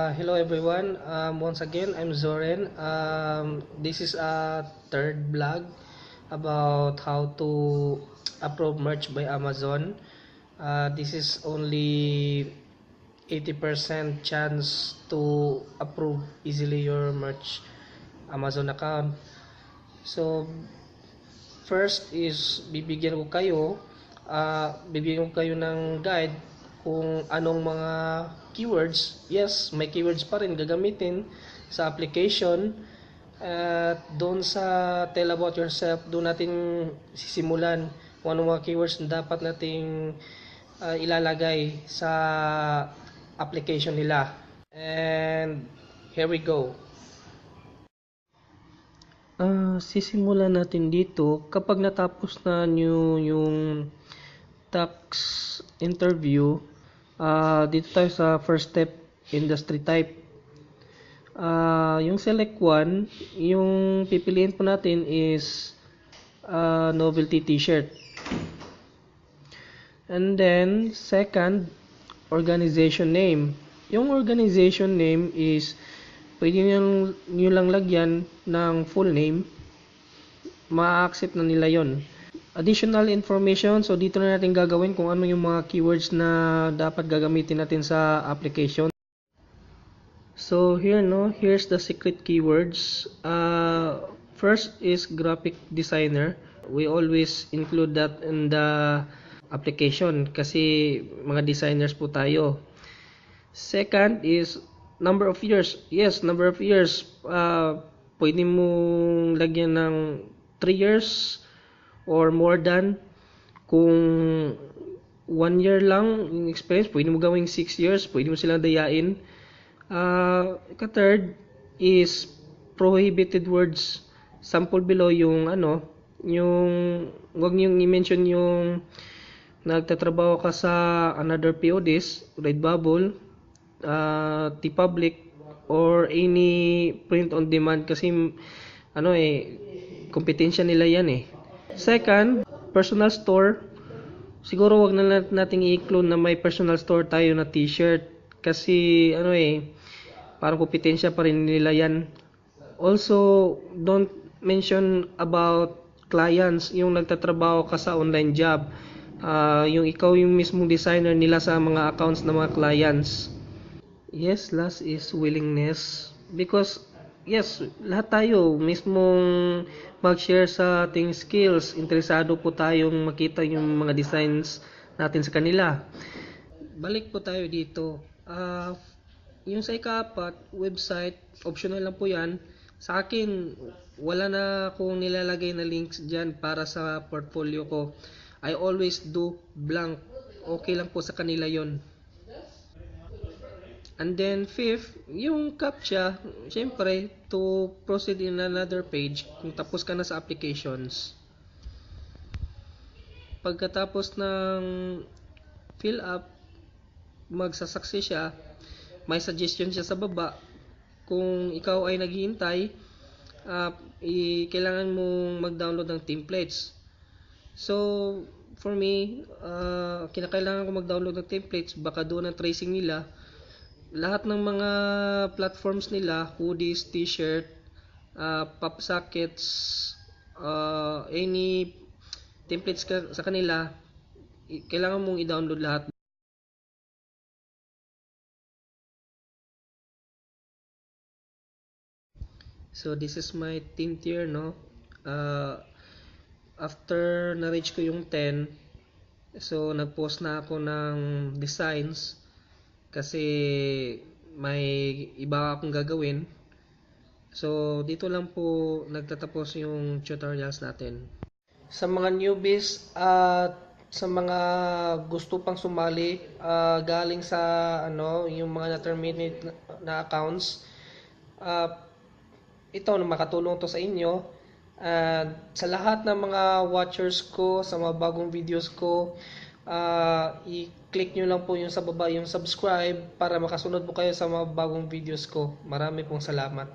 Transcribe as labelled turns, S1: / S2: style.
S1: Hello everyone. Once again, I'm Zoren. This is a third vlog about how to approve merch by Amazon. This is only 80% chance to approve easily your merch Amazon account. So first is bibigyan ko kayo ng guide kung anong mga keywords. Yes, may keywords pa rin gagamitin sa application. At doon sa tell about yourself, doon natin sisimulan kung anong mga keywords na dapat nating ilalagay sa application nila. And here we go. Sisimulan natin dito kapag natapos na nyo yung tax interview. Dito tayo sa first step, industry type. Yung select one, yung pipiliin po natin is novelty t-shirt. And then second, organization name. Yung organization name is pwede nyo lang lagyan ng full name, ma-accept na nila yon. Additional information, so dito na natin gagawin kung ano yung mga keywords na dapat gagamitin natin sa application. So here here's the secret keywords. First is graphic designer. We always include that in the application kasi mga designers po tayo. Second is number of years. Yes, number of years. Pwede mong lagyan ng 3 years or more than. Kung 1 year lang yung experience, pwede mo gawing 6 years. Pwede mo silang dayain. Third is prohibited words. Sample below yung wag niyong i-mention yung nagtatrabaho ka sa another PODs, Red Bubble, T-Public, or any print on demand kasi kompetensya nila yan eh. Second, personal store. Siguro wag na nating i-include na may personal store tayo na t-shirt kasi parang kompetensya pa rin nila yan. Also, don't mention about clients, yung nagtatrabaho ka sa online job. Yung ikaw yung mismong designer nila sa mga accounts ng mga clients. Yes, last is willingness. Because, yes, lahat tayo mismong mag-share sa ating skills. Interesado po tayong makita yung mga designs natin sa kanila. Balik po tayo dito. Yung sa ika-apat, website, optional lang po yan. Sa akin, wala na akong nilalagay na links dyan para sa portfolio ko. I always do blank. Okay lang po sa kanila yon. And then fifth, yung CAPTCHA, syempre, to proceed in another page, kung tapos ka na sa applications. Pagkatapos ng fill up, magsasaksi siya, may suggestion siya sa baba. Kung ikaw ay naghihintay, kailangan mong mag-download ng templates. So, for me, kinakailangan ko mag-download ng templates, baka doon ang tracing nila. Lahat ng mga platforms nila, hoodies, t-shirt, pop sockets, any templates sa kanila, kailangan mong i-download lahat. So this is my 10 tier, after na-reach ko yung 10, so nag-post na ako ng designs kasi may iba akong gagawin. So dito lang po nagtatapos yung tutorials natin. Sa mga newbies at sa mga gusto pang sumali galing sa yung mga na-terminate na accounts, ito makatulong to sa inyo. Sa lahat ng mga watchers ko, sa mga bagong videos ko, i-click nyo lang po yung sa baba yung subscribe para makasunod po kayo sa mga bagong videos ko. Marami pong salamat.